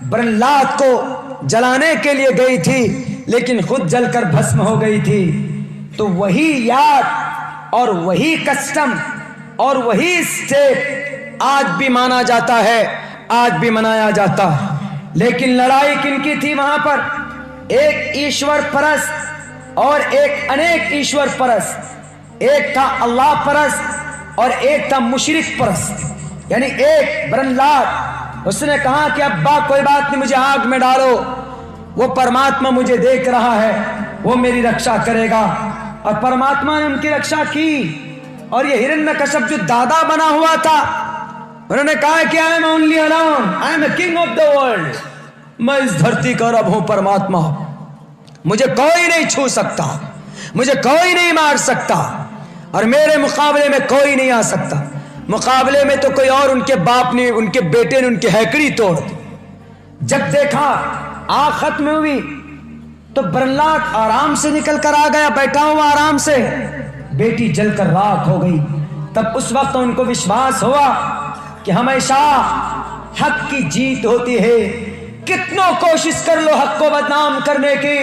برلات کو جلانے کے لیے گئی تھی لیکن خود جل کر بھسم ہو گئی تھی. تو وہی یاد اور وہی کسٹم اور وہی اسٹیپ آج بھی مانا جاتا ہے, آج بھی منایا جاتا ہے. لیکن لڑائی کن کی تھی وہاں پر؟ ایک ایشور پرست اور ایک انیک ایشور پرست. ایک تھا اللہ پرست اور ایک تھا مشرک پرست. یعنی ایک برلات, اس نے کہا کہ ابا کوئی بات نہیں, مجھے آگ میں ڈالو, وہ پرماتما مجھے دیکھ رہا ہے, وہ میری رکشا کرے گا. اور پرماتما نے ان کی رکشا کی. اور یہ ہرنیاکشپ جو دادا بنا ہوا تھا, انہوں نے کہا کہ I am only alone, I am a king of the world. میں اس دھرتی کا رب ہوں پرماتما, مجھے کوئی نہیں چھو سکتا, مجھے کوئی نہیں مار سکتا, اور میرے مقابلے میں کوئی نہیں آ سکتا. مقابلے میں تو کوئی اور ان کے باپ نے, ان کے بیٹے نے ان کی ہیکڑی توڑ دی. جب دیکھا آگ ختم ہوئی تو برلات آرام سے نکل کر آ گیا, بیٹھا ہوا آرام سے. بیٹی جل کر راکھ ہو گئی. تب اس وقت ان کو وشواس ہوا کہ ہمیشہ حق کی جیت ہوتی ہے. کتنوں کوشش کر لو حق کو بدنام کرنے کی,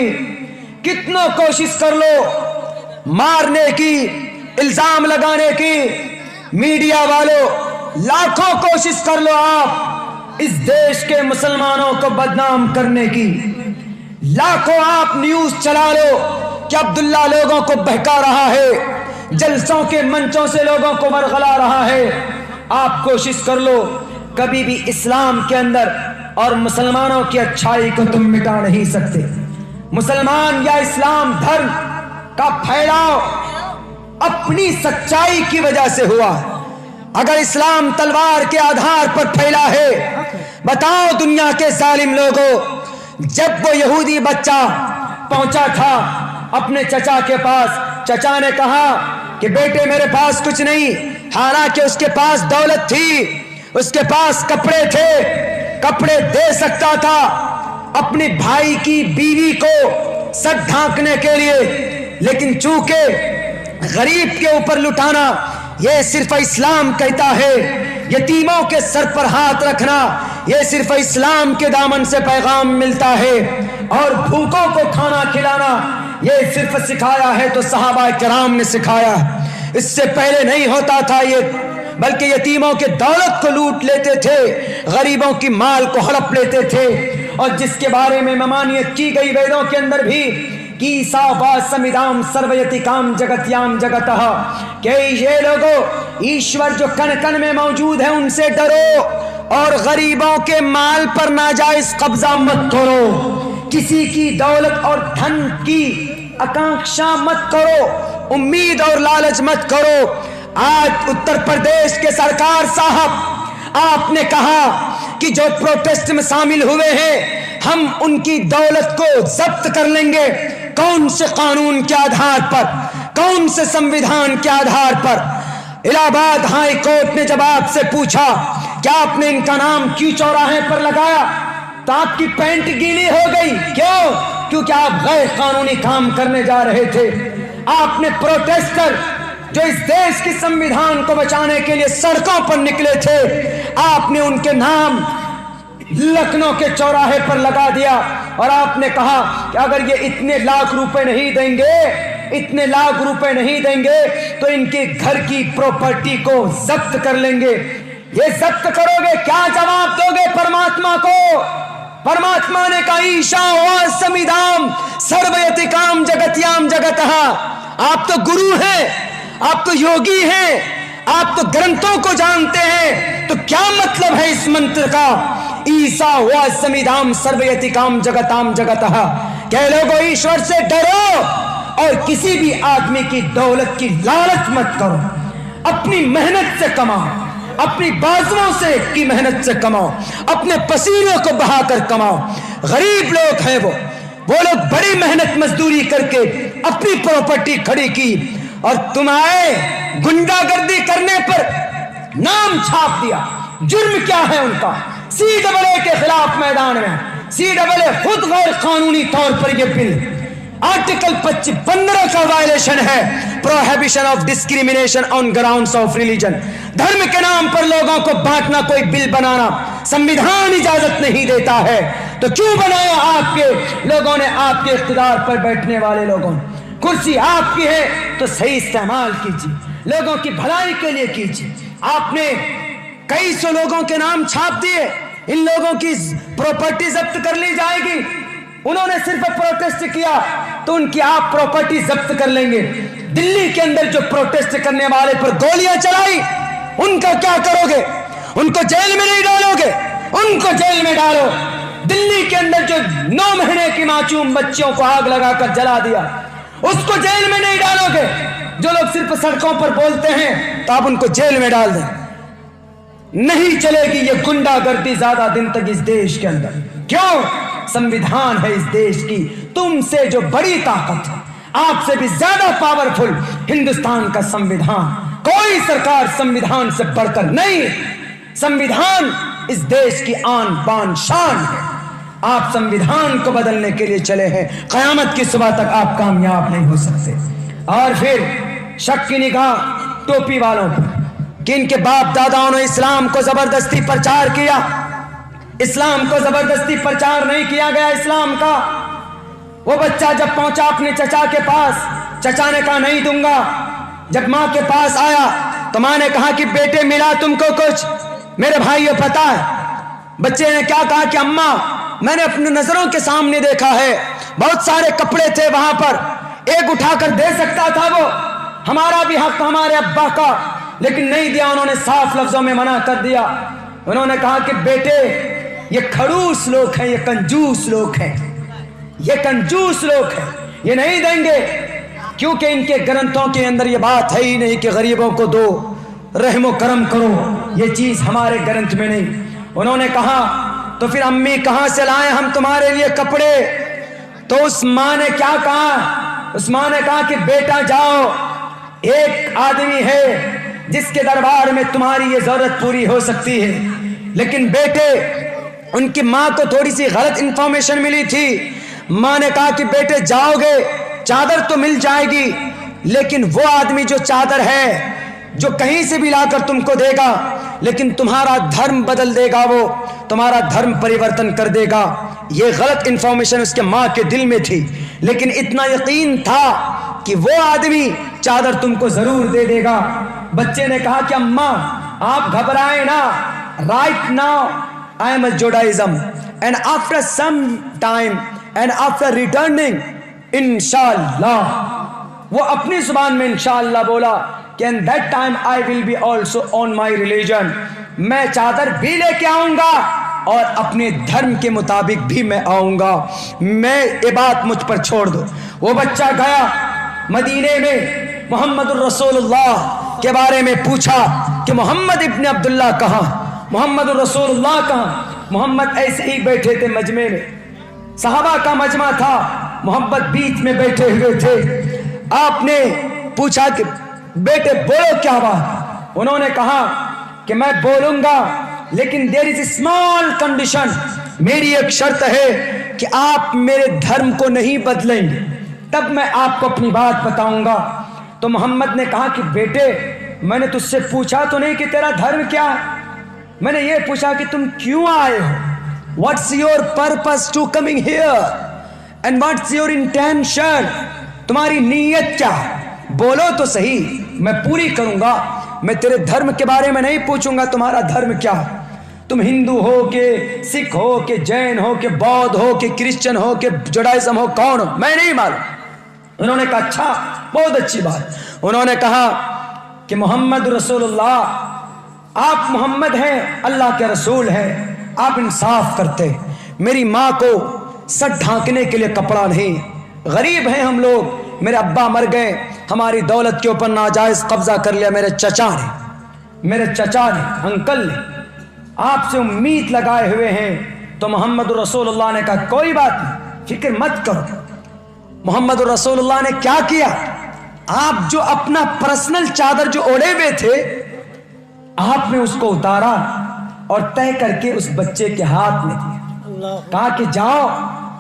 کتنوں کوشش کر لو مارنے کی, الزام لگانے کی, میڈیا والوں لاکھوں کوشش کر لو آپ اس دیش کے مسلمانوں کو بدنام کرنے کی, لاکھوں آپ نیوز چلا لو کہ عبداللہ لوگوں کو بہکا رہا ہے, جلسوں کے منچوں سے لوگوں کو ورغلا رہا ہے. آپ کوشش کر لو, کبھی بھی اسلام کے اندر اور مسلمانوں کی اچھائی کو تم مٹا نہیں سکتے. مسلمان یا اسلام دھرم کا پھیلاؤ اپنی سچائی کی وجہ سے ہوا. اگر اسلام تلوار کے آدھار پر پھیلا ہے, بتاؤ دنیا کے ظالم لوگوں, جب وہ یہودی بچہ پہنچا تھا اپنے چچا کے پاس, چچا نے کہا کہ بیٹے میرے پاس کچھ نہیں, حالانکہ اس کے پاس دولت تھی, اس کے پاس کپڑے تھے, کپڑے دے سکتا تھا اپنے بھائی کی بیوی کو سر ڈھانکنے کے لیے, لیکن چونکہ غریب کے اوپر لٹانا یہ صرف اسلام کہتا ہے, یتیموں کے سر پر ہاتھ رکھنا یہ صرف اسلام کے دامن سے پیغام ملتا ہے, اور بھوکوں کو کھانا کھلانا یہ صرف سکھایا ہے تو صحابہ کرام نے سکھایا. اس سے پہلے نہیں ہوتا تھا یہ, بلکہ یتیموں کے دولت کو لوٹ لیتے تھے, غریبوں کی مال کو ہڑپ لیتے تھے. اور جس کے بارے میں ممانعت کی گئی ویدوں کے اندر بھی کہ سا وا سمیدام سرویتی کام جگتیام جگتہ, کہ یہ لوگوں ایشور جو کن کن میں موجود ہے ان سے ڈرو, اور غریبوں کے مال پر ناجائز قبضہ مت کرو, کسی کی دولت اور دھن کی آکانکشا مت کرو, امید اور لالچ مت کرو. آج اتر پردیش کے سرکار صاحب آپ نے کہا کہ جو پروٹیسٹ میں شامل ہوئے ہیں ہم ان کی دولت کو ضبط کر لیں گے. کون سے قانون کے آدھار پر, کون سے سمویدھان کے آدھار پر؟ الہ آباد ہائی کورٹ نے جب آپ سے پوچھا کیا آپ نے ان کا نام کیوں چوراہے پر لگایا, تو آپ کی پینٹ گیلی ہو گئی. کیوں؟ کیونکہ آپ غیر قانونی کام کرنے جا رہے تھے. آپ نے پروٹیسٹر جو اس دیش کی سمویدھان کو بچانے کے لیے سڑکوں پر نکلے تھے, آپ نے ان کے نام لکھنؤ کے چوراہے پر لگا دیا, اور آپ نے کہا کہ اگر یہ اتنے لاکھ روپے نہیں دیں گے, اتنے لاکھ روپے نہیں دیں گے تو ان کے گھر کی پراپرٹی کو ضبط کر لیں گے. یہ ضبط کرو گے, کیا جواب دو گے پرماتما کو؟ پرماتما نے کہا ایشا وا سمیدام سرویتی کام جگتیام جگتہ. آپ تو گرو ہیں, آپ تو یوگی ہیں, آپ تو گرنتھوں کو جانتے ہیں, تو کیا مطلب ہے اس منتر کا ایسا وا سمیدام سرویتی کام جگتام جگتہ؟ کہ لوگوں ایشور سے ڈرو اور کسی بھی آدمی کی دولت کی لالچ مت کرو, اپنی محنت سے کماؤ, اپنی بازوؤں سے کی محنت سے کماؤ, اپنے پسینے کو بہا کر کماؤ. غریب لوگ ہیں وہ لوگ بڑی محنت مزدوری کر کے اپنی پراپرٹی کھڑی کی, اور تم آئے گنڈا گردی کرنے پر نام چھاپ دیا. جرم کیا ہے ان کا؟ CAA کے خلاف میدان میں CAA خود غیر قانونی طور پر یہ بل आर्टिकल 15 का वायलेशन है, prohibition of discrimination on grounds of religion. धर्म के नाम पर लोगों को बांटना, कोई बिल बनाना संविधान इजाजत नहीं देता है। तो क्यों बनाया आपके लोगों ने, आपके इख्तिदार पर बैठने वाले लोगों ने? कुर्सी आपकी है तो सही इस्तेमाल कीजिए, लोगों की भलाई के लिए कीजिए। आपने कई सौ लोगों के नाम छाप दिए, इन लोगों की प्रॉपर्टी जब्त कर ली जाएगी। उन्होंने सिर्फ प्रोटेस्ट किया तो उनकी आप प्रॉपर्टी जब्त कर लेंगे। दिल्ली के अंदर जो प्रोटेस्ट करने वाले पर गोलियां चलाई, उनका क्या करोगे? उनको जेल में नहीं डालोगे? उनको जेल में डालो। दिल्ली के अंदर जो 9 महीने की मासूम बच्चियों को आग लगाकर जला दिया, उसको जेल में नहीं डालोगे? जो लोग सिर्फ सड़कों पर बोलते हैं तो आप उनको जेल में डाल दें। नहीं चलेगी ये गुंडागर्दी ज्यादा दिन तक इस देश के अंदर। क्यों? संविधान है इस देश की, तुमसे जो बड़ी ताकत है, आपसे भी ज्यादा पावरफुल हिंदुस्तान का संविधान। कोई सरकार संविधान से बढ़कर नहीं। संविधान इस देश की आन बान शान है। आप संविधान को बदलने के लिए चले हैं, कयामत की सुबह तक आप कामयाब नहीं हो सकते। और फिर शक की निगाह टोपी वालों पर कि इनके बाप दादाओं ने इस्लाम को जबरदस्ती प्रचार किया। इस्लाम को जबरदस्ती प्रचार नहीं किया गया इस्लाम का। वो बच्चा जब पहुंचा अपने चचा के पास, चचा ने कहा नहीं दूंगा। जब माँ के पास आया तो माँ ने कहा कि बेटे मिला तुमको कुछ? मेरे भाइयों पता है बच्चे ने क्या कहा कि अम्मा मैंने अपनी नजरों के सामने देखा है, बहुत सारे कपड़े थे वहां पर, एक उठाकर दे सकता था, वो हमारा भी हक हमारे अब्बा का, लेकिन नहीं दिया। उन्होंने साफ लफ्जों में मना कर दिया। उन्होंने कहा कि बेटे ये खड़ूस लोग हैं, ये कंजूस लोग हैं, ये कंजूस लोग हैं, ये नहीं देंगे, क्योंकि इनके ग्रंथों के अंदर ये बात है ही नहीं कि गरीबों को दो, रहमो करम करो, ये चीज हमारे ग्रंथ में नहीं। उन्होंने कहा तो फिर अम्मी कहां से लाए हम तुम्हारे लिए कपड़े? तो उस माँ ने क्या कहा? उस माँ ने कहा कि बेटा जाओ, एक आदमी है जिसके दरबार में तुम्हारी ये जरूरत पूरी हो सकती है। लेकिन बेटे, उनकी माँ को थोड़ी सी गलत इंफॉर्मेशन मिली थी। माँ ने कहा कि बेटे जाओगे, चादर तो मिल जाएगी, लेकिन वो आदमी जो चादर है, जो कहीं से भी लाकर तुमको देगा, लेकिन तुम्हारा धर्म बदल देगा, वो तुम्हारा धर्म परिवर्तन कर देगा। ये गलत इंफॉर्मेशन उसके माँ के दिल में थी, लेकिन इतना यकीन था कि वो आदमी चादर तुमको जरूर दे देगा। बच्चे ने कहा कि अम्मा आप घबराएं ना, right now I am a Judaism and after some time and after returning इंशाअल्लाह, वो अपनी जुबान में इंशाअल्लाह बोला कि and that time I will be also on my religion, मैं चादर भी लेके आऊंगा और अपने धर्म के मुताबिक भी मैं आऊंगा, मैं ये बात मुझ पर छोड़ दो। वो बच्चा गया मदीने में, मोहम्मद रसूलुल्लाह के बारे में पूछा कि मोहम्मद इब्न अब्दुल्लाह कहाँ, मोहम्मद रसूलुल्लाह कहाँ? मोहम्मद ऐसे ही बैठे थे मजमे में, सहाबा का मजमा था, मोहम्मद बीच में बैठे हुए थे। आपने पूछा कि बेटे बोलो क्या बात? उन्होंने कहा कि मैं बोलूंगा, लेकिन देयर इज स्मॉल कंडीशन, मेरी एक शर्त है कि आप मेरे धर्म को नहीं बदलेंगे, तब मैं आपको अपनी बात बताऊंगा। तो मोहम्मद ने कहा कि बेटे मैंने तुझसे पूछा तो नहीं कि तेरा धर्म क्या है, मैंने ये पूछा कि तुम क्यों आए हो, what's your purpose to coming here and what's your intention, तुम्हारी नीयत क्या है? बोलो तो सही, मैं पूरी करूंगा। मैं तेरे धर्म के बारे में नहीं पूछूंगा तुम्हारा धर्म क्या है, तुम हिंदू हो के सिख हो के जैन हो के बौद्ध हो के क्रिश्चियन हो के जुडाइज्म हो, कौन हो, मैं नहीं मालूम। उन्होंने कहा अच्छा, बहुत अच्छी बात। उन्होंने कहा कि मोहम्मद रसूलुल्लाह, आप मोहम्मद हैं, अल्लाह के रसूल हैं, आप इंसाफ करते, मेरी माँ को सर ढांकने के लिए कपड़ा नहीं, गरीब हैं हम लोग, मेरे अब्बा मर गए, हमारी दौलत के ऊपर नाजायज कब्जा कर लिया मेरे चचा ने, अंकल ने, आपसे उम्मीद लगाए हुए हैं। तो मोहम्मद रसूलुल्लाह ने कहा कोई बात नहीं, फिक्र मत करो। मोहम्मद रसूलुल्लाह ने क्या किया? आप जो अपना पर्सनल चादर जो ओढ़े हुए थे, आपने उसको उतारा और तय करके उस बच्चे के हाथ में दिया, कहा कि जाओ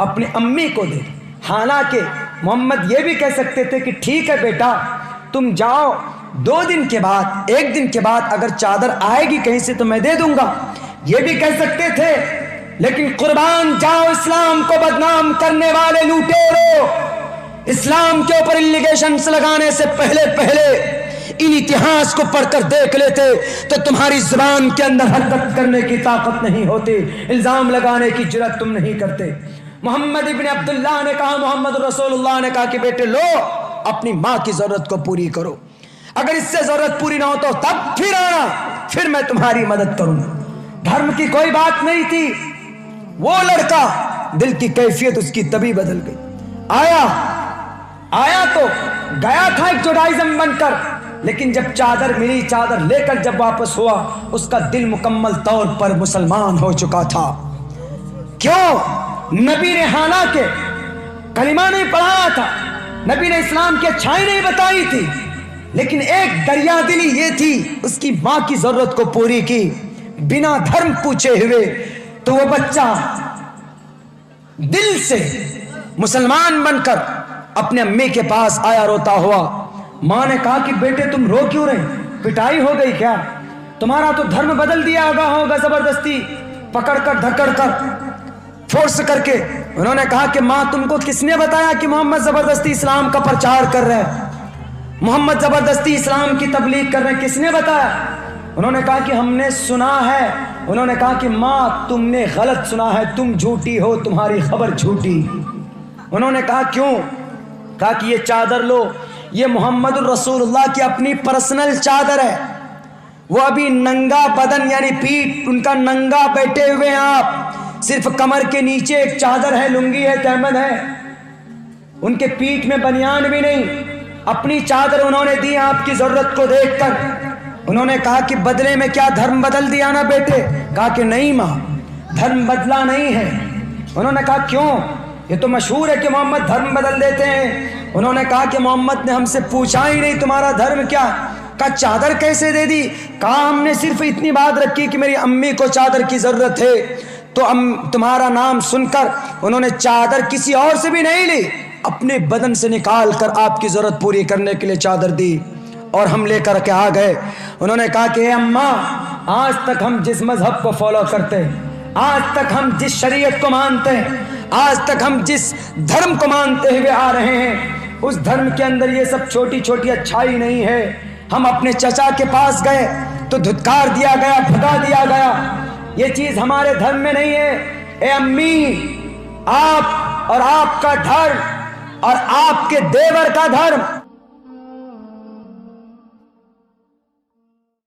अपनी अम्मी को दे। हालांकि मोहम्मद ये भी कह सकते थे कि ठीक है बेटा तुम जाओ, 2 दिन के बाद 1 दिन के बाद अगर चादर आएगी कहीं से तो मैं दे दूंगा, ये भी कह सकते थे। लेकिन कुर्बान जाओ इस्लाम को बदनाम करने वाले लुटेरो, इस्लाम के ऊपर इलिगेशंस लगाने से पहले इन इतिहास को पढ़कर देख लेते तो तुम्हारी जुबान के अंदर हरकत करने की ताकत नहीं होती, इल्जाम लगाने की जुर्रत तुम नहीं करते। मोहम्मद इब्न अब्दुल्लाह ने कहा, मोहम्मद रसूलुल्लाह ने कहा कि बेटे लो अपनी माँ की जरूरत को पूरी करो, अगर इससे जरूरत पूरी ना हो तो तब फिर आना, फिर मैं तुम्हारी मदद करूंगा। धर्म की कोई बात नहीं थी। वो लड़का दिल की कैफियत उसकी तभी बदल गई। आया तो गया था एक जुडाइज्म बनकर, लेकिन जब चादर मिली, चादर लेकर जब वापस हुआ, उसका दिल मुकम्मल तौर पर मुसलमान हो चुका था। क्यों? नबी ने हालांकि कलिमा नहीं पढ़ाया था, नबी ने इस्लाम की अच्छाई नहीं बताई थी, लेकिन एक दरिया दिली ये थी, उसकी माँ की जरूरत को पूरी की बिना धर्म पूछे हुए। तो वो बच्चा दिल से मुसलमान बनकर अपने अम्मी के पास आया रोता हुआ। माँ ने कहा कि बेटे तुम रो क्यों रहे, पिटाई हो गई क्या? तुम्हारा तो धर्म बदल दिया होगा जबरदस्ती पकड़कर धकड़कर फोर्स करके। उन्होंने कहा कि माँ तुमको किसने बताया कि मोहम्मद जबरदस्ती इस्लाम का प्रचार कर रहे हैं, मोहम्मद जबरदस्ती इस्लाम की तबलीग कर रहे हैं, किसने बताया? उन्होंने कहा कि हमने सुना है। उन्होंने कहा कि माँ तुमने गलत सुना है, तुम झूठी हो, तुम्हारी खबर झूठी। उन्होंने कहा क्यों? कहा कि ये चादर लो, ये मोहम्मद रसूलुल्लाह की अपनी पर्सनल चादर है। वो अभी नंगा बदन यानी पीठ उनका नंगा बैठे हुए हैं, आप सिर्फ कमर के नीचे एक चादर है, लुंगी है, तहमद है, उनके पीठ में बनियान भी नहीं। अपनी चादर उन्होंने दी आपकी जरूरत को देखकर। उन्होंने कहा कि बदले में क्या धर्म बदल दिया ना बेटे? कहा कि नहीं माँ, धर्म बदला नहीं है। उन्होंने कहा क्यों? ये तो मशहूर है कि मोहम्मद धर्म बदल देते हैं। उन्होंने कहा कि मोहम्मद ने हमसे पूछा ही नहीं तुम्हारा धर्म क्या। कहा चादर कैसे दे दी? कहा हमने सिर्फ इतनी बात रखी कि मेरी अम्मी को चादर की जरूरत है, तो तुम्हारा नाम सुनकर उन्होंने चादर किसी और से भी नहीं ली, अपने बदन से निकाल कर आपकी जरूरत पूरी करने के लिए चादर दी और हम लेकर के आ गए। उन्होंने कहा कि अम्मा, आज तक हम जिस मजहब को फॉलो करते हैं, आज तक हम जिस शरीयत को मानते हैं, आज तक हम जिस धर्म को मानते हुए आ रहे हैं, उस धर्म के अंदर ये सब छोटी छोटी अच्छाई नहीं है। हम अपने चचा के पास गए तो धुतकार दिया गया, भगा दिया गया, ये चीज हमारे धर्म में नहीं है। ए अम्मी, आप और आपका धर्म और आपके देवर का धर्म